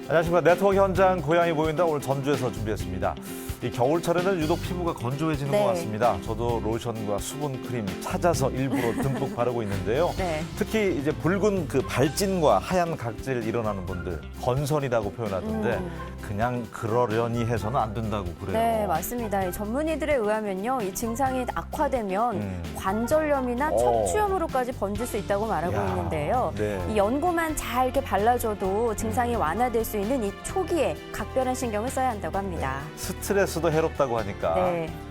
안녕하십니까. 네트워크 현장 고향이 보인다. 오늘 전주에서 준비했습니다. 이 겨울철에는 유독 피부가 건조해지는 것 같습니다. 저도 로션과 수분 크림 찾아서 일부러 듬뿍 바르고 있는데요. 특히 이제 붉은 그 발진과 하얀 각질 일어나는 분들 건선이라고 표현하던데 그냥 그러려니 해서는 안 된다고 그래요. 네, 맞습니다. 이 전문의들에 의하면요, 이 증상이 악화되면 관절염이나 척추염으로까지 번질 수 있다고 말하고 있는데요. 이 연고만 잘 이렇게 발라줘도 증상이 완화될 수 있는 이 초기에 각별한 신경을 써야 한다고 합니다. 스트레스도 해롭다고 하니까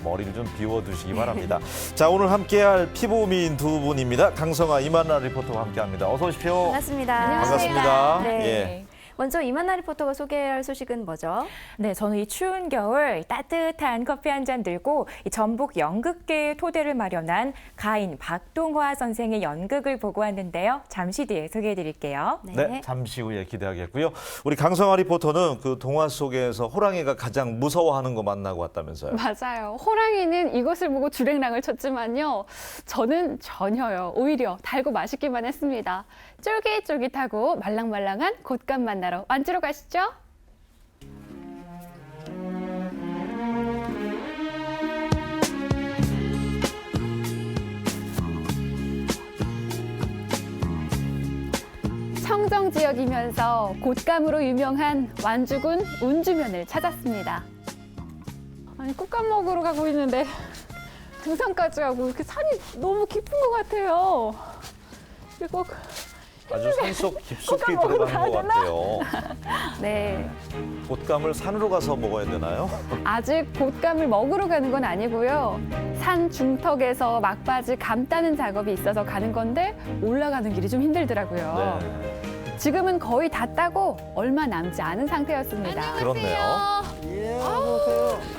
머리를 좀 비워두시기 바랍니다. 자, 오늘 함께할 피부미인 두 분입니다. 강성아, 이만나 리포터와 함께합니다. 어서 오십시오. 반갑습니다. 안녕하세요. 반갑습니다. 네. 예. 먼저 이만나 리포터가 소개할 소식은 뭐죠? 네, 저는 이 추운 겨울 따뜻한 커피 한 잔 들고 이 전북 연극계의 토대를 마련한 가인 박동화 선생의 연극을 보고 왔는데요. 잠시 뒤에 소개해드릴게요. 네, 잠시 후에 기대하겠고요. 우리 강성아 리포터는 그 동화 속에서 호랑이가 가장 무서워하는 거 만나고 왔다면서요? 맞아요. 호랑이는 이것을 보고 주랭랑을 쳤지만요. 저는 전혀요. 오히려 달고 맛있기만 했습니다. 쫄깃쫄깃하고 말랑말랑한 곶감 만나러 완주로 가시죠. 청정 지역이면서 곶감으로 유명한 완주군 운주면을 찾았습니다. 아니, 곶감 먹으러 가고 있는데 등산까지 하고 이렇게 산이 너무 깊은 것 같아요. 그리고 아주 산속 깊숙이 들어가는 것 같아요. 네. 곶감을 산으로 가서 먹어야 되나요? 아직 곶감을 먹으러 가는 건 아니고요. 산 중턱에서 막바지 감 따는 작업이 있어서 가는 건데 올라가는 길이 좀 힘들더라고요. 지금은 거의 다 따고 얼마 남지 않은 상태였습니다. 그렇네요.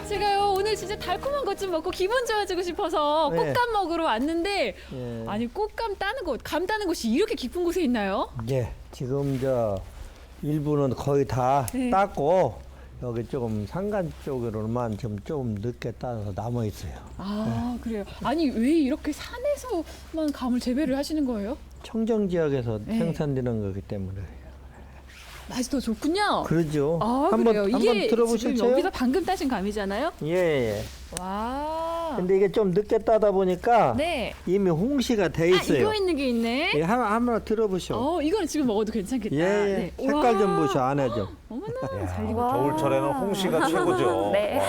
제가요 오늘 진짜 달콤한 것 좀 먹고 기분 좋아지고 싶어서 곶감 먹으러 왔는데 아니 곶감 따는 곳, 감 따는 곳이 이렇게 깊은 곳에 있나요? 예, 지금 저 일부는 거의 다 땄고 여기 조금 산간 쪽으로만 좀 늦게 따서 남아 있어요. 아 그래요. 아니 왜 이렇게 산에서만 감을 재배를 하시는 거예요? 청정 지역에서 생산되는 거기 때문에. 맛이 더 좋군요. 그러죠. 아 한번 그래요. 한번 이게 들어보셨어요? 지금 여기서 방금 따신 감이잖아요. 예, 예. 와. 근데 이게 좀 늦게 따다 보니까 네. 이미 홍시가 돼 아 있어요. 이거 있는 게 있네. 예, 한번 들어보셔. 이거는 지금 먹어도 괜찮겠다. 예, 예. 네. 색깔 좀 우와. 보셔 안에 좀. 어머나 잘 익었다. 와. 겨울철에는 홍시가 최고죠. 네.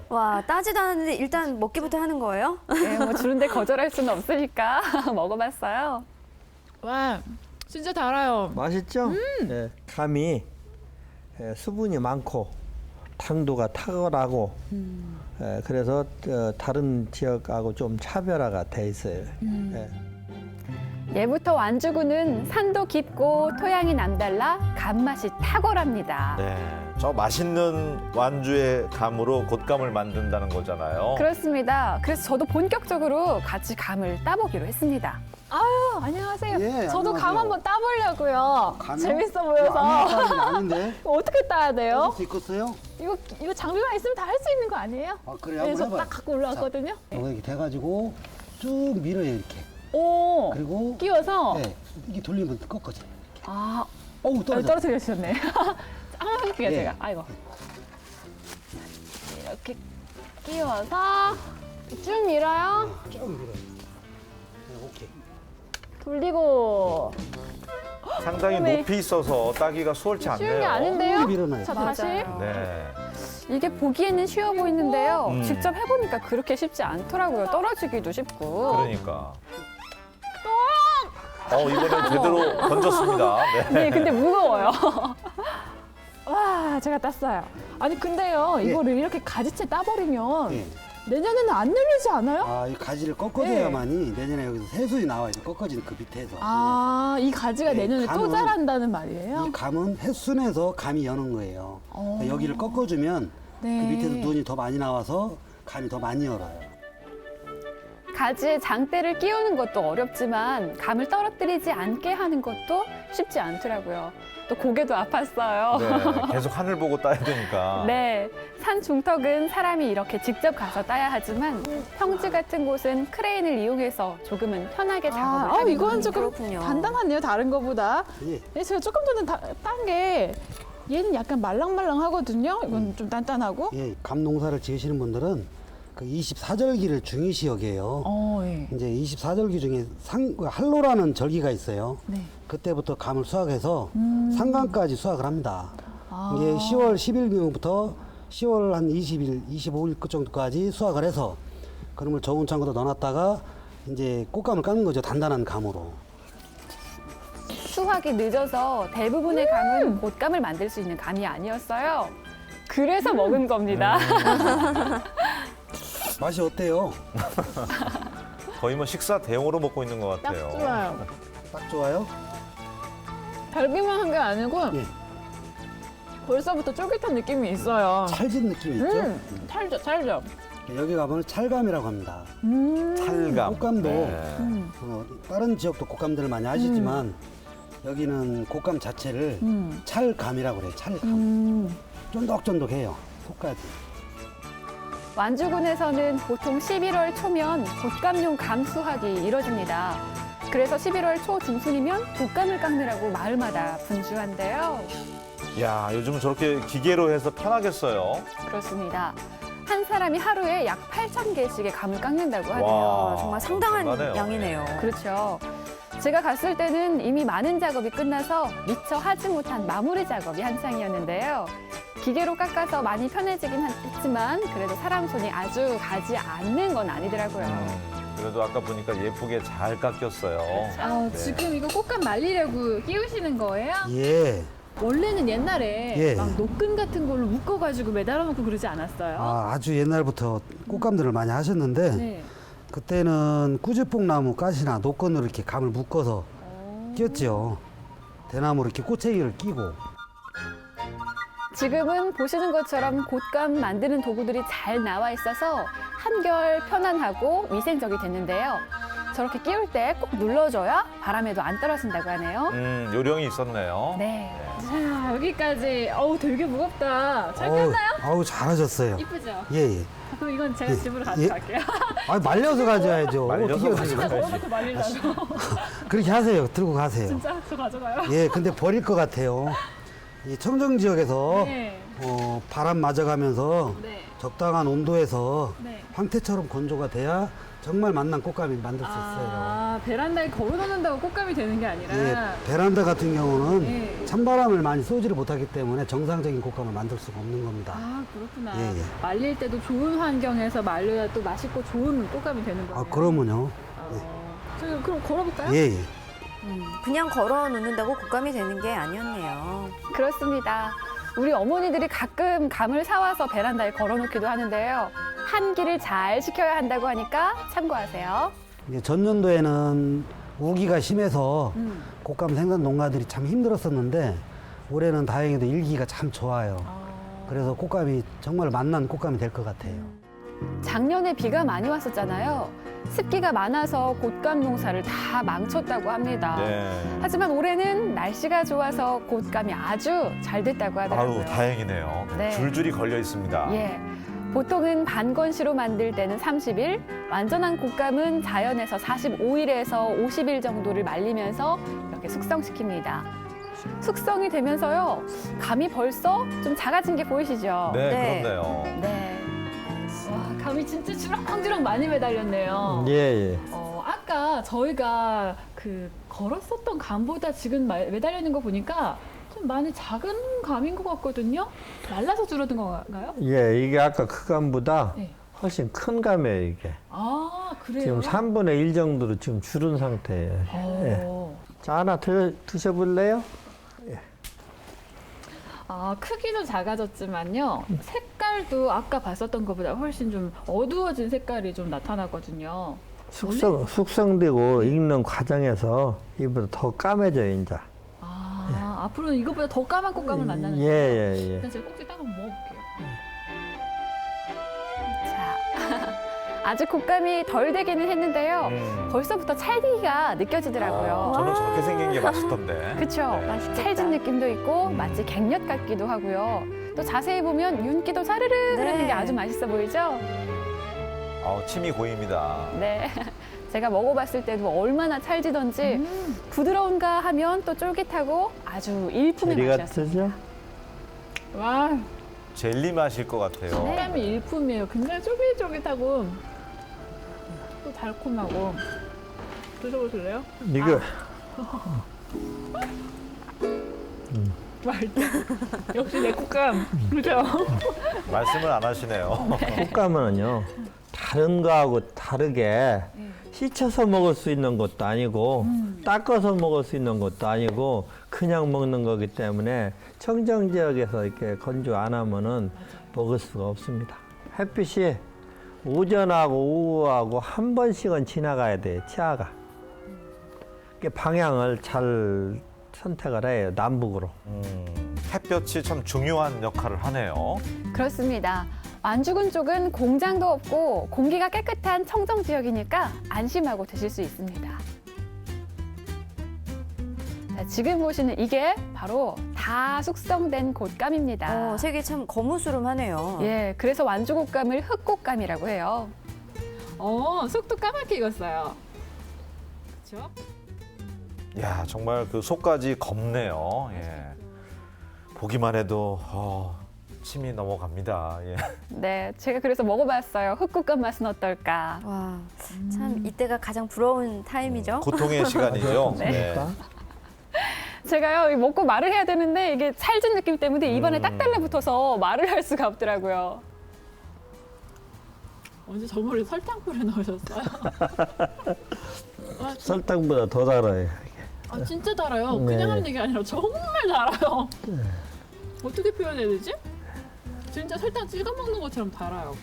와. 와, 따지도 않았는데 일단 먹기부터 하는 거예요? 네, 뭐 주는데 거절할 수는 없으니까 먹어봤어요. 와 진짜 달아요. 맛있죠? 예, 감이 수분이 많고 당도가 탁월하고 그래서 다른 지역하고 좀 차별화가 돼 있어요. 예. 예부터 완주군은 산도 깊고 토양이 남달라 감맛이 탁월합니다. 네, 저 맛있는 완주의 감으로 곶감을 만든다는 거잖아요. 그렇습니다. 그래서 저도 본격적으로 같이 감을 따보기로 했습니다. 아유, 안녕하세요. 예, 저도 감 안녕하세요. 한번 따보려고요. 감이요? 재밌어 이거 보여서. 아무 사람이 아닌데. 어떻게 따야 돼요? 할수 있겠어요? 이거 장비만 있으면 다 할 수 있는 거 아니에요? 아, 그래, 네, 한번 저 해봐요. 딱 갖고 올라왔거든요. 이렇게 돼가지고 쭉 밀어요, 이렇게. 오, 그리고, 끼워서. 네, 이게 돌리면 꺾어져. 아, 어우, 떨어져. 떨어뜨리셨네. 한번 해볼게요, 예. 제가. 아이고. 이렇게 끼워서 쭉 밀어요. 쭉 밀어요. 네, 오케이. 돌리고. 상당히 네. 높이 있어서 따기가 수월치 않네요. 쉬운 게 아닌데요? 쭉 밀어놔요. 자, 다시. 맞아요. 네. 이게 보기에는 쉬워 보이는데요. 음. 직접 해보니까 그렇게 쉽지 않더라고요. 떨어지기도 쉽고. 그러니까. 이번엔 제대로 던졌습니다. 네, 근데 무거워요. 와, 제가 땄어요. 아니, 근데요, 예. 이거를 이렇게 가지채 따버리면 예. 내년에는 안 늘리지 않아요? 아, 이 가지를 꺾어줘야만이 내년에 여기서 새순이 나와요. 꺾어진 그 밑에서. 아, 이 가지가 네, 내년에 또 감은- 자란다는 말이에요? 이 감은 햇순에서 감이 여는 거예요. 그러니까 여기를 꺾어주면 네. 그 밑에서 눈이 더 많이 나와서 감이 더 많이 열어요. 가지에 장대를 끼우는 것도 어렵지만 감을 떨어뜨리지 않게 하는 것도 쉽지 않더라고요. 또 고개도 아팠어요. 네, 계속 하늘 보고 따야 되니까. 네, 산 중턱은 사람이 이렇게 직접 가서 따야 하지만 평지 같은 곳은 크레인을 이용해서 조금은 편하게 작업을 하는 이건 겁니다. 조금 그렇군요. 간단하네요. 다른 거보다. 예. 네, 제가 조금 전에 딴 게 얘는 약간 말랑말랑하거든요. 이건 좀 단단하고. 예, 감 농사를 지으시는 분들은 그 24절기를 중요시 여겨요. 예. 이제 24절기 중에 한로라는 절기가 있어요. 네. 그때부터 감을 수확해서 상간까지 수확을 합니다. 아. 이게 10월 10일경부터 10월 한 20일, 25일 그 정도까지 수확을 해서 그놈을 저온 창고에 넣어놨다가 이제 꽃감을 깎는 거죠. 단단한 감으로. 수확이 늦어서 대부분의 감은 곶감을 만들 수 있는 감이 아니었어요. 그래서 먹은 겁니다. 맛이 어때요? 거의 뭐 식사 대용으로 먹고 있는 것 딱 같아요. 좋아요. 딱 좋아요? 달기만 한 게 아니고 예. 벌써부터 쫄깃한 느낌이 있어요. 찰진 느낌이 있죠? 찰져, 찰져. 여기 가면 찰감이라고 합니다. 찰감. 꽃감도 네. 다른 지역도 꽃감들을 많이 하시지만 여기는 꽃감 자체를 찰감이라고 그래요. 찰감. 쫀득쫀득해요. 속까지. 완주군에서는 보통 11월 초면 곶감용 감 수확이 이뤄집니다. 그래서 11월 초 중순이면 곶감을 깎느라고 마을마다 분주한데요. 야, 요즘은 저렇게 기계로 해서 편하겠어요. 그렇습니다. 한 사람이 하루에 약 8,000개씩의 감을 깎는다고 하네요. 와, 정말 상당한 엄청나네요. 양이네요. 그렇죠. 제가 갔을 때는 이미 많은 작업이 끝나서 미처 하지 못한 마무리 작업이 한창이었는데요. 기계로 깎아서 많이 편해지긴 했지만 그래도 사람 손이 아주 가지 않는 건 아니더라고요. 그래도 아까 보니까 예쁘게 잘 깎였어요. 아, 네. 지금 이거 꽃감 말리려고 끼우시는 거예요? 예. 원래는 옛날에 예. 막 노끈 같은 걸로 묶어가지고 매달아 놓고 그러지 않았어요? 아주 옛날부터 꽃감들을 많이 하셨는데 네. 그때는 꾸지뽕나무 가시나 노건으로 이렇게 감을 묶어서 끼웠죠. 대나무로 이렇게 꼬챙이를 끼고. 지금은 보시는 것처럼 곶감 만드는 도구들이 잘 나와 있어서 한결 편안하고 위생적이 됐는데요. 저렇게 끼울 때 꼭 눌러줘야 바람에도 안 떨어진다고 하네요. 요령이 있었네요. 네. 자, 여기까지. 어우, 되게 무겁다. 잘 어우, 꼈나요? 아우 잘하셨어요. 이쁘죠? 예, 예. 아, 그럼 이건 제가 집으로 예. 가져갈게요. 아, 말려서 가져야죠. 말려서 어떻게 가져가야지. 걸어놓고 말리려고. 그렇게 하세요. 들고 가세요. 진짜? 저 가져가요? 예, 근데 버릴 것 같아요. 이 청정 지역에서 네. 바람 맞아가면서 네. 적당한 온도에서 네. 황태처럼 건조가 돼야 정말 맛난 꽃감이 만들 수 있어요. 아, 베란다에 걸어놓는다고 꽃감이 되는 게 아니라. 예, 베란다 같은 경우는 네. 찬바람을 많이 쏘지를 못하기 때문에 정상적인 꽃감을 만들 수가 없는 겁니다. 아, 그렇구나. 예, 예. 말릴 때도 좋은 환경에서 말려야 또 맛있고 좋은 꽃감이 되는 거예요. 아, 그러면요. 저 그럼 걸어볼까요? 예, 예. 그냥 걸어 놓는다고 곶감이 되는 게 아니었네요. 그렇습니다. 우리 어머니들이 가끔 감을 사와서 베란다에 걸어놓기도 하는데요. 환기를 잘 시켜야 한다고 하니까 참고하세요. 이제 전년도에는 우기가 심해서 꽃감 생산 농가들이 참 힘들었었는데 올해는 다행히도 일기가 참 좋아요. 그래서 꽃감이 정말 맛난 꽃감이 될 것 같아요. 작년에 비가 많이 왔었잖아요. 습기가 많아서 곶감 농사를 다 망쳤다고 합니다. 네. 하지만 올해는 날씨가 좋아서 곶감이 아주 잘 됐다고 하더라고요. 아우, 다행이네요. 네. 줄줄이 걸려 있습니다. 예. 보통은 반건시로 만들 때는 30일, 완전한 곶감은 자연에서 45일에서 50일 정도를 말리면서 이렇게 숙성시킵니다. 숙성이 되면서요, 감이 벌써 좀 작아진 게 보이시죠? 네, 네. 그렇네요. 네. 와, 감이 진짜 주렁주렁 많이 매달렸네요. 예, 예. 아까 저희가 그 걸었었던 감보다 지금 매달려 있는 거 보니까 좀 많이 작은 감인 것 같거든요. 말라서 줄어든 건가요? 예, 이게 아까 그 감보다 네. 훨씬 큰 감이에요, 이게. 아, 그래요? 지금 3분의 1 정도로 지금 줄은 상태예요. 어. 자, 하나 드셔볼래요? 아, 크기도 작아졌지만요. 색깔도 아까 봤었던 것보다 훨씬 좀 어두워진 색깔이 좀 나타나거든요. 숙성되고 익는 과정에서 이보다 더 까매져요, 이제. 아, 앞으로는 이것보다 더 까만 꽃감을 만나는 예, 거예요? 예, 예. 일단 제가 꼭지 딱 한번 먹어볼게요. 자, 아직 곶감이 덜 되기는 했는데요. 벌써부터 찰기가 느껴지더라고요. 저는 저렇게 생긴 게 맛있던데. 그렇죠. 네. 맛있겠다. 찰진 느낌도 있고 마치 갱년 같기도 하고요. 또 자세히 보면 윤기도 사르르 흐르는 네. 게 아주 맛있어 보이죠? 침이 고입니다. 네. 제가 먹어봤을 때도 얼마나 찰지던지 부드러운가 하면 또 쫄깃하고 아주 일품의 제리 맛이었습니다. 같으죠? 와, 젤리 맛일 것 같아요. 사람이 일품이에요. 굉장히 쫄깃쫄깃하고 또 달콤하고. 드셔보실래요? 이거 맛있다. 역시 내 국감. 그죠? 말씀을 안 하시네요. 꽃감은요 다른 거하고 다르게 씻어서 먹을 수 있는 것도 아니고 닦아서 먹을 수 있는 것도 아니고 그냥 먹는 거기 때문에 청정 지역에서 이렇게 건조 안 하면은 먹을 수가 없습니다. 햇빛이 오전하고 오후하고 한 번씩은 지나가야 돼요. 치아가. 이렇게 방향을 잘 선택을 해요. 남북으로. 햇볕이 참 중요한 역할을 하네요. 그렇습니다. 완주군 쪽은 공장도 없고 공기가 깨끗한 청정 지역이니까 안심하고 드실 수 있습니다. 자, 지금 보시는 이게 바로 다 숙성된 곶감입니다. 색이 참 거무스름하네요. 예, 그래서 완주곶감을 흑곶감이라고 해요. 속도 까맣게 익었어요. 그렇죠? 야, 정말 그 속까지 검네요. 예. 보기만 해도 침이 넘어갑니다. 예. 네, 제가 그래서 먹어봤어요. 흑곶감 맛은 어떨까? 와, 참 이때가 가장 부러운 타임이죠. 고통의 시간이죠. 네. 제가요 이거 먹고 말을 해야 되는데 이게 찰진 느낌 때문에 입안에 딱 달라붙어서 말을 할 수가 없더라고요. 언제 저물에 설탕물을 넣으셨어요? 설탕보다 더 달아요. 아, 진짜 달아요. 네. 그냥 하는 얘기 아니라 정말 달아요. 어떻게 표현해야 되지? 진짜 설탕 찍어 먹는 것처럼 달아요.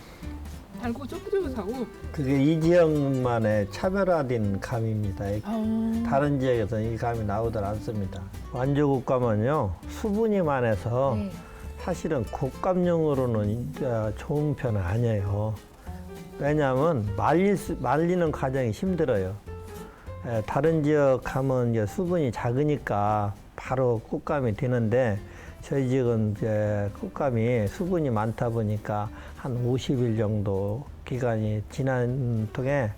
달고 쫄깃쫄깃하고. 그게 이 지역만의 차별화된 감입니다. 다른 지역에서는 이 감이 나오질 않습니다. 완주곶감은요 수분이 많아서 사실은 곶감용으로는 진짜 좋은 편은 아니에요. 왜냐하면 말리는 과정이 힘들어요. 다른 지역 감은 이제 수분이 작으니까 바로 곶감이 되는데 저희 지역은 이제 곶감이 수분이 많다 보니까 한 50일 정도 기간이 지난 통에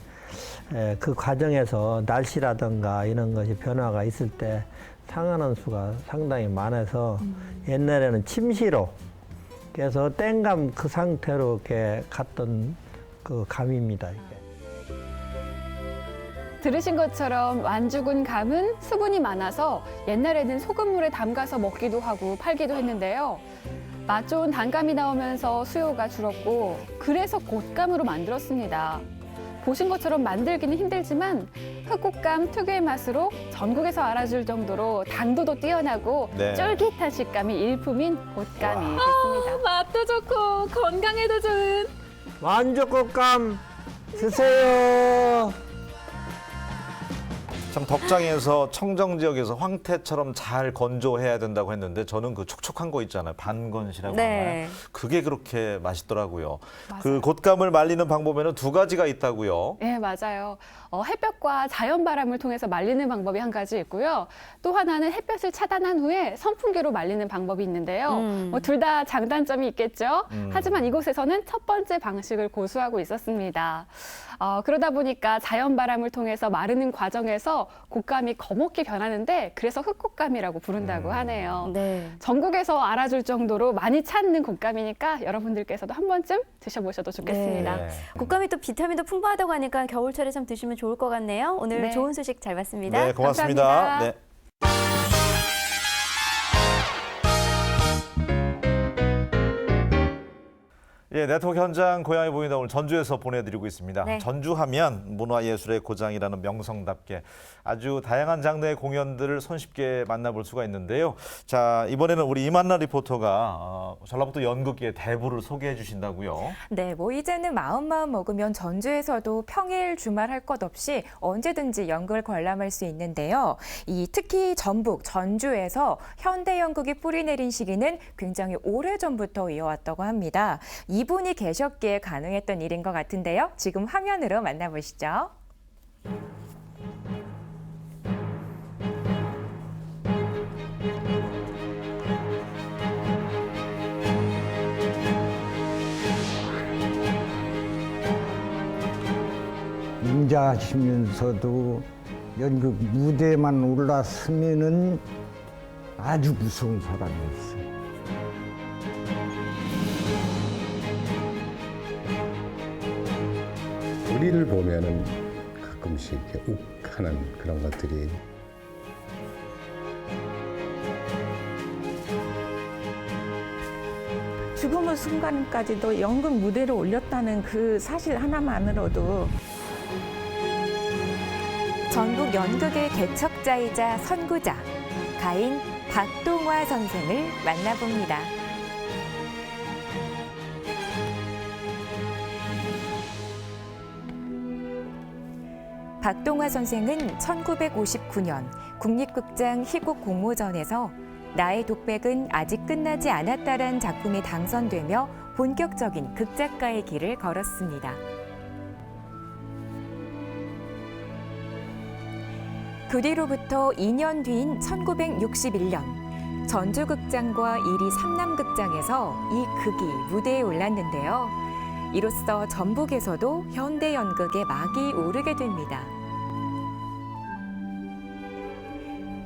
그 과정에서 날씨라든가 이런 것이 변화가 있을 때 상하는 수가 상당히 많아서 옛날에는 침시로 그래서 땡감 그 상태로 이렇게 갔던 그 감입니다. 이게. 들으신 것처럼 완주군 감은 수분이 많아서 옛날에는 소금물에 담가서 먹기도 하고 팔기도 했는데요. 맛 좋은 단감이 나오면서 수요가 줄었고 그래서 곶감으로 만들었습니다. 보신 것처럼 만들기는 힘들지만 흑곶감 특유의 맛으로 전국에서 알아줄 정도로 당도도 뛰어나고 네. 쫄깃한 식감이 일품인 곶감이 됐습니다. 맛도 좋고 건강에도 좋은. 완주곶감 드세요. 참 덕장에서 청정 지역에서 황태처럼 잘 건조해야 된다고 했는데 저는 그 촉촉한 거 있잖아요. 반건시라고 하나요? 그게 그렇게 맛있더라고요. 맞아요. 그 곶감을 말리는 방법에는 두 가지가 있다고요. 네, 맞아요. 햇볕과 자연바람을 통해서 말리는 방법이 한 가지 있고요. 또 하나는 햇볕을 차단한 후에 선풍기로 말리는 방법이 있는데요. 둘 다 장단점이 있겠죠. 하지만 이곳에서는 첫 번째 방식을 고수하고 있었습니다. 그러다 보니까 자연바람을 통해서 마르는 과정에서 곶감이 거먹게 변하는데 그래서 흑곶감이라고 부른다고 하네요. 네. 전국에서 알아줄 정도로 많이 찾는 곶감이니까 여러분들께서도 한 번쯤 드셔보셔도 좋겠습니다. 네. 곶감이 또 비타민도 풍부하다고 하니까 겨울철에 참 드시면 좋을 것 같네요. 오늘 네. 좋은 소식 잘 봤습니다. 네, 고맙습니다. 감사합니다. 네. 예, 네트워크 현장 고향이 보인다 오늘 전주에서 보내드리고 있습니다. 네. 전주하면 문화예술의 고장이라는 명성답게 아주 다양한 장르의 공연들을 손쉽게 만나볼 수가 있는데요. 자, 이번에는 우리 이만나 리포터가 전라북도 연극계 대부를 소개해 주신다고요. 네, 뭐 이제는 마음 먹으면 전주에서도 평일 주말 할 것 없이 언제든지 연극을 관람할 수 있는데요. 특히 전북, 전주에서 현대 연극이 뿌리 내린 시기는 굉장히 오래전부터 이어왔다고 합니다. 이분이 계셨기에 가능했던 일인 것 같은데요. 지금 화면으로 만나보시죠. 인자하시면서도 연극 무대에만 올랐으면은 아주 무서운 사람이었어요. 우리를 보면은 가끔씩 이렇게 욱하는 그런 것들이 죽음의 순간까지도 연극 무대를 올렸다는 그 사실 하나만으로도 전국 연극의 개척자이자 선구자, 가인 박동화 선생을 만나봅니다. 박동화 선생은 1959년 국립극장 희곡 공모전에서 나의 독백은 아직 끝나지 않았다란 작품이 당선되며 본격적인 극작가의 길을 걸었습니다. 그 뒤로부터 2년 뒤인 1961년 전주극장과 이리 삼남극장에서 이 극이 무대에 올랐는데요. 이로써 전북에서도 현대 연극의 막이 오르게 됩니다.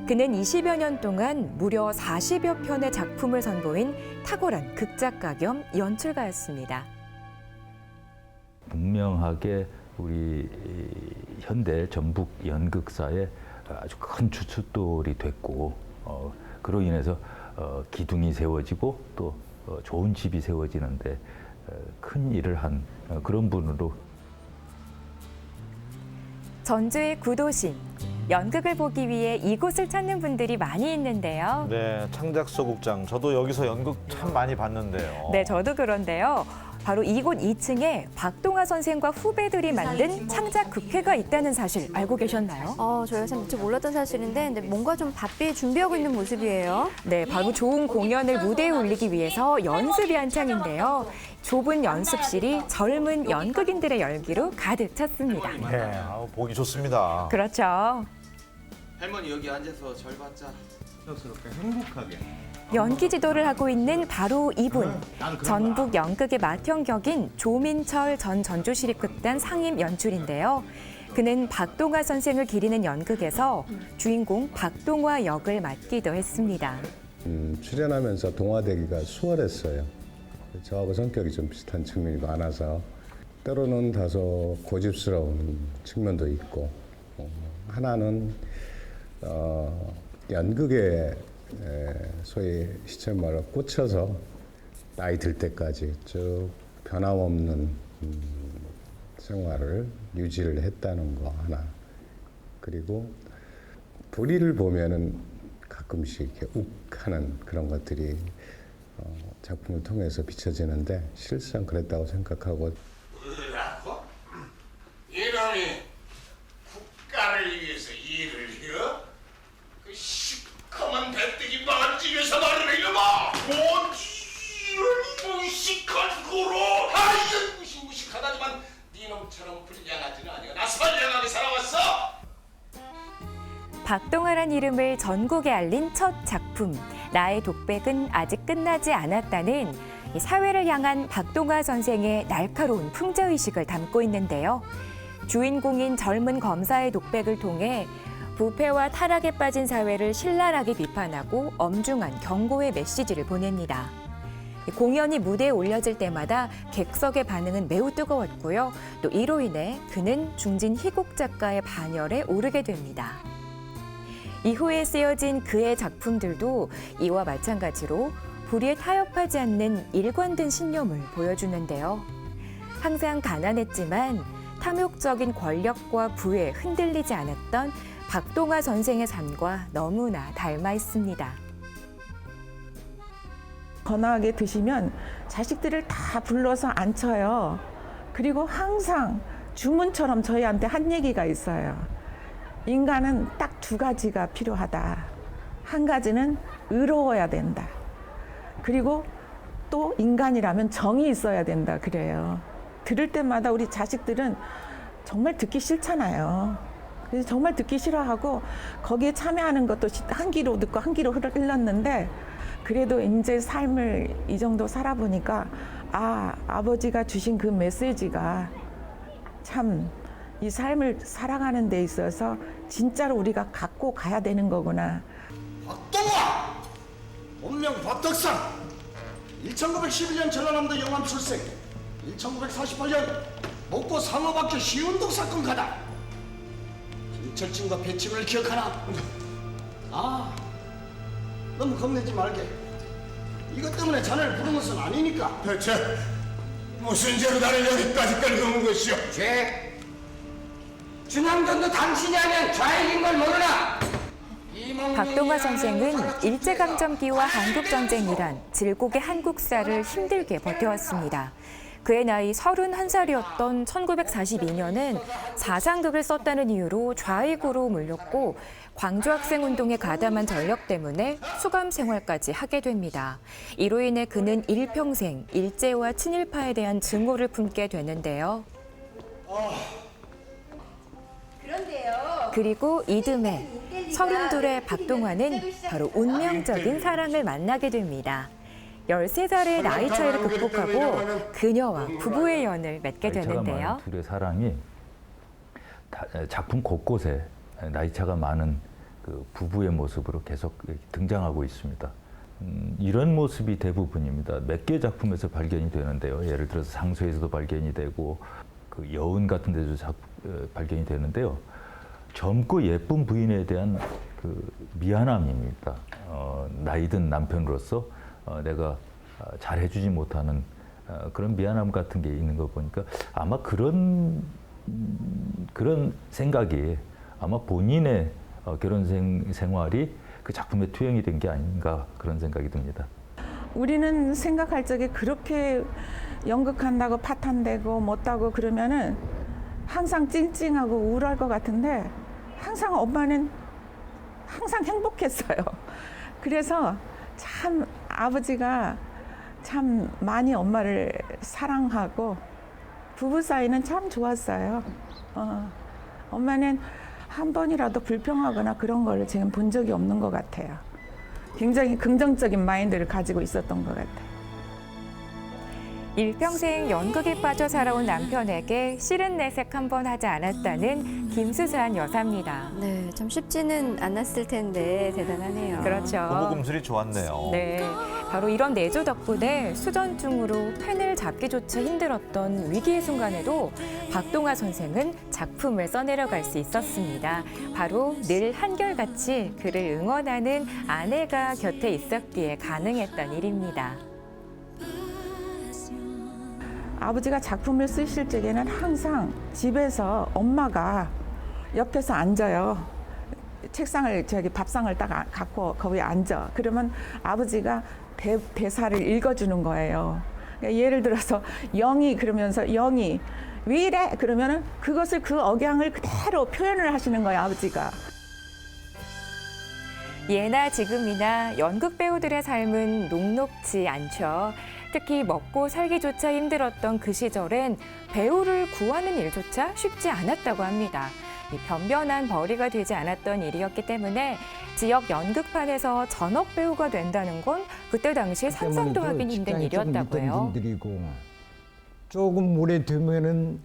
그는 20여 년 동안 무려 40여 편의 작품을 선보인 탁월한 극작가 겸 연출가였습니다. 분명하게 우리 현대 전북 연극사에 아주 큰 주춧돌이 됐고 그로 인해서 기둥이 세워지고 또 좋은 집이 세워지는데 큰 일을 한 그런 분으로 전주의 구도심, 연극을 보기 위해 이곳을 찾는 분들이 많이 있는데요. 네, 창작소극장. 저도 여기서 연극 참 많이 봤는데요. 네, 저도 그런데요. 바로 이곳 2층에 박동화 선생과 후배들이 만든 창작극회가 있다는 사실 알고 계셨나요? 저희가 참 미처 몰랐던 사실인데 근데 뭔가 좀 바삐 준비하고 있는 모습이에요. 네, 바로 좋은 공연을 무대에 올리기 위해서 연습이 한창인데요. 좁은 연습실이 젊은 연극인들의 열기로 가득 찼습니다. 네, 보기 좋습니다. 그렇죠. 할머니 여기 앉아서 절 받자. 스럽게 행복하게. 연기 지도를 하고 있는 바로 이분. 전북 연극의 맏형격인 조민철 전 전주시립극단 상임 연출인데요. 그는 박동화 선생을 기리는 연극에서 주인공 박동화 역을 맡기도 했습니다. 출연하면서 동화되기가 수월했어요. 저하고 성격이 좀 비슷한 측면이 많아서 때로는 다소 고집스러운 측면도 있고 하나는 연극에 소위 시청 말로 꽂혀서 나이 들 때까지 쭉 변함없는 생활을 유지를 했다는 거 하나. 그리고 불의를 보면은 가끔씩 이렇게 욱하는 그런 것들이 작품을 통해서 비춰지는데 실상 그랬다고 생각하고. 이놈이 국가를 위해서 일을 해요? 그 시커먼 배뜨기 만지면서 말을 해 이놈아! 뭔지 무식한 고로! 아이 무식하다지만 니놈처럼 불량하지는 아니야. 나 선량하게 살아왔어! 박동화란 이름을 전국에 알린 첫 작품 나의 독백은 아직 끝나지 않았다는 사회를 향한 박동화 선생의 날카로운 풍자의식을 담고 있는데요. 주인공인 젊은 검사의 독백을 통해 부패와 타락에 빠진 사회를 신랄하게 비판하고 엄중한 경고의 메시지를 보냅니다. 공연이 무대에 올려질 때마다 객석의 반응은 매우 뜨거웠고요. 또 이로 인해 그는 중진 희곡 작가의 반열에 오르게 됩니다. 이후에 쓰여진 그의 작품들도 이와 마찬가지로 불의에 타협하지 않는 일관된 신념을 보여주는데요. 항상 가난했지만 탐욕적인 권력과 부에 흔들리지 않았던 박동화 선생의 삶과 너무나 닮아 있습니다. 건강하게 드시면 자식들을 다 불러서 앉혀요. 그리고 항상 주문처럼 저희한테 한 얘기가 있어요. 인간은 딱 두 가지가 필요하다. 한 가지는 의로워야 된다. 그리고 또 인간이라면 정이 있어야 된다. 그래요. 들을 때마다 우리 자식들은 정말 듣기 싫잖아요. 그래서 정말 듣기 싫어하고 거기에 참여하는 것도 한 귀로 듣고 한 귀로 흘렀는데 그래도 이제 삶을 이 정도 살아보니까 아버지가 주신 그 메시지가 참 이 삶을 살아가는 데 있어서 진짜로 우리가 갖고 가야 되는 거구나. 박동화! 본명 박덕상! 1911년 전라남도 영암 출생. 1948년 먹고 상어받기 쉬운 독사건 가다. 김철진과 배치를 기억하나? 아, 너무 겁내지 말게. 이것 때문에 자네를 부른 것은 아니니까. 대체 무슨 죄로 나를 여기까지 끌고 온 것이오? 죄? 준양전도 당신이 하면 좌익인 걸 모르나? 박동화 선생은 일제강점기와 한국전쟁이란 질곡의 한국사를 힘들게 버텨왔습니다. 그의 나이 31살이었던 1942년은 사상극을 썼다는 이유로 좌익으로 물렸고 광주학생운동에 가담한 전력 때문에 수감 생활까지 하게 됩니다. 이로 인해 그는 일평생 일제와 친일파에 대한 증오를 품게 되는데요. 그리고 이듬해 32의 박동화는 바로 운명적인 사랑을 만나게 됩니다. 13살의 나이 차이를 극복하고 그녀와 부부의 연을 맺게 되는데요. 둘의 사랑이 작품 곳곳에 나이차가 많은 그 부부의 모습으로 계속 등장하고 있습니다. 이런 모습이 대부분입니다. 몇 개의 작품에서 발견이 되는데요. 예를 들어서 상소에서도 발견이 되고 그 여운 같은 데도 발견이 되는데요. 젊고 예쁜 부인에 대한 그 미안함입니다. 나이 든 남편으로서 내가 잘해주지 못하는 그런 미안함 같은 게 있는 거 보니까 아마 그런 생각이 아마 본인의 결혼 생활이 그 작품에 투영이 된 게 아닌가 그런 생각이 듭니다. 우리는 생각할 적에 그렇게 연극한다고 파탄되고 못하고 그러면은 항상 찡찡하고 우울할 것 같은데 항상 엄마는 항상 행복했어요. 그래서 참 아버지가 참 많이 엄마를 사랑하고 부부 사이는 참 좋았어요. 엄마는 한 번이라도 불평하거나 그런 걸 지금 본 적이 없는 것 같아요. 굉장히 긍정적인 마인드를 가지고 있었던 것 같아요. 일평생 연극에 빠져 살아온 남편에게 싫은 내색 한 번 하지 않았다는 김수산 여사입니다. 네, 참 쉽지는 않았을 텐데 대단하네요. 그렇죠. 부부 금슬이 좋았네요. 네, 바로 이런 내조 덕분에 수전증으로 펜을 잡기조차 힘들었던 위기의 순간에도 박동화 선생은 작품을 써내려갈 수 있었습니다. 바로 늘 한결같이 그를 응원하는 아내가 곁에 있었기에 가능했던 일입니다. 아버지가 작품을 쓰실 적에는 항상 집에서 엄마가 옆에서 앉아요. 책상을 밥상을 딱 갖고 거기에 앉아. 그러면 아버지가 대사를 읽어주는 거예요. 그러니까 예를 들어서 영희 그러면서 영희 왜 이래? 그러면은 그것을 그 억양을 그대로 표현을 하시는 거예요, 아버지가. 예나 지금이나 연극 배우들의 삶은 녹록지 않죠. 특히 먹고 살기조차 힘들었던 그 시절엔 배우를 구하는 일조차 쉽지 않았다고 합니다. 변변한 벌이가 되지 않았던 일이었기 때문에 지역 연극판에서 전업 배우가 된다는 건 그때 당시 상상도 하긴 힘든 일이었다고요. 조금 오래되면은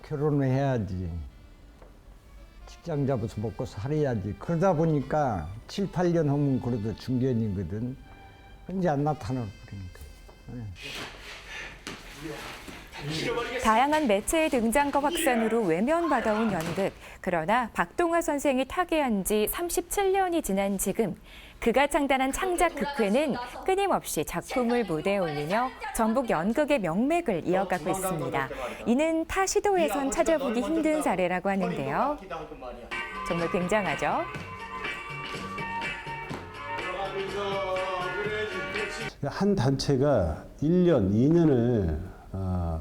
결혼을 해야지. 직장 잡아서 먹고 살아야지. 그러다 보니까 7, 8년 하면 그래도 중견이거든. 이제 안 나타나 버리니까. 다양한 매체의 등장과 확산으로 외면받아온 연극. 그러나 박동화 선생이 타계한 지 37년이 지난 지금 그가 창단한 창작 극회는 끊임없이 작품을 무대에 올리며 전북 연극의 명맥을 이어가고 있습니다. 이는 타 시도에선 찾아보기 힘든 사례라고 하는데요. 정말 굉장하죠? 한 단체가 1년, 2년을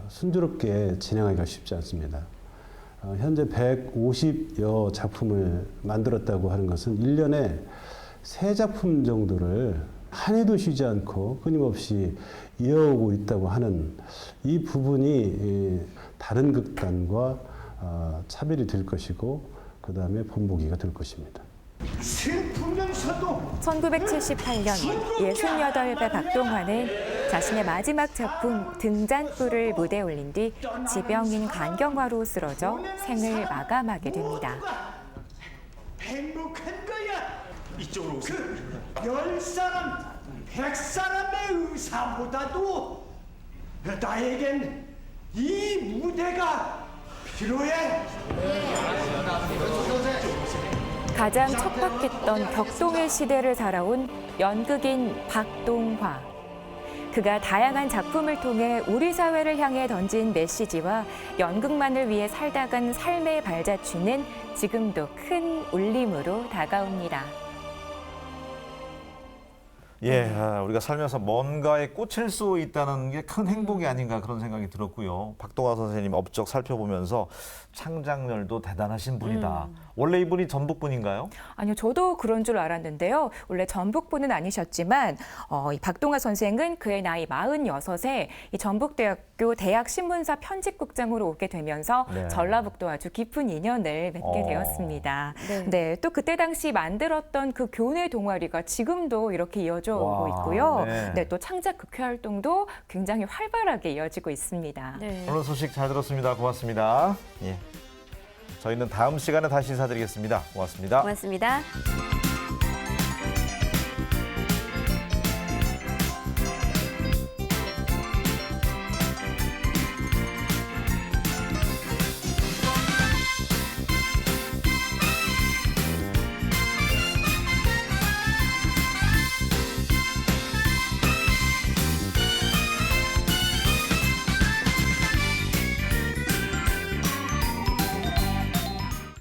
순조롭게 진행하기가 쉽지 않습니다. 현재 150여 작품을 만들었다고 하는 것은 1년에 3작품 정도를 한 해도 쉬지 않고 끊임없이 이어오고 있다고 하는 이 부분이 다른 극단과 차별이 될 것이고 그다음에 본보기가 될 것입니다. 1978년 68배 박동화는 자신의 마지막 작품 등잔불을 무대에 올린 뒤 지병인 간경화로 쓰러져 생을 마감하게 됩니다. 행복한 거야. 이쪽으로 오세요. 그 10사람, 100사람의 의사보다도 나에겐 이 무대가 필요해. 가장 척박했던 격동의 시대를 살아온 연극인 박동화. 그가 다양한 작품을 통해 우리 사회를 향해 던진 메시지와 연극만을 위해 살다간 삶의 발자취는 지금도 큰 울림으로 다가옵니다. 예, 우리가 살면서 뭔가에 꽂힐 수 있다는 게 큰 행복이 아닌가 그런 생각이 들었고요. 박동화 선생님 업적 살펴보면서 창작열도 대단하신 분이다. 원래 이분이 전북 분인가요? 아니요, 저도 그런 줄 알았는데요. 원래 전북분은 아니셨지만 이 박동화 선생은 그의 나이 46에 이 전북대학교 대학신문사 편집국장으로 오게 되면서 네. 전라북도 아주 깊은 인연을 맺게 되었습니다. 네, 또 그때 당시 만들었던 그 교내 동아리가 지금도 이렇게 이어져 오고 있고요. 네, 또 창작 극회 활동도 굉장히 활발하게 이어지고 있습니다. 오늘 소식 잘 들었습니다. 고맙습니다. 예. 저희는 다음 시간에 다시 인사드리겠습니다. 고맙습니다. 고맙습니다.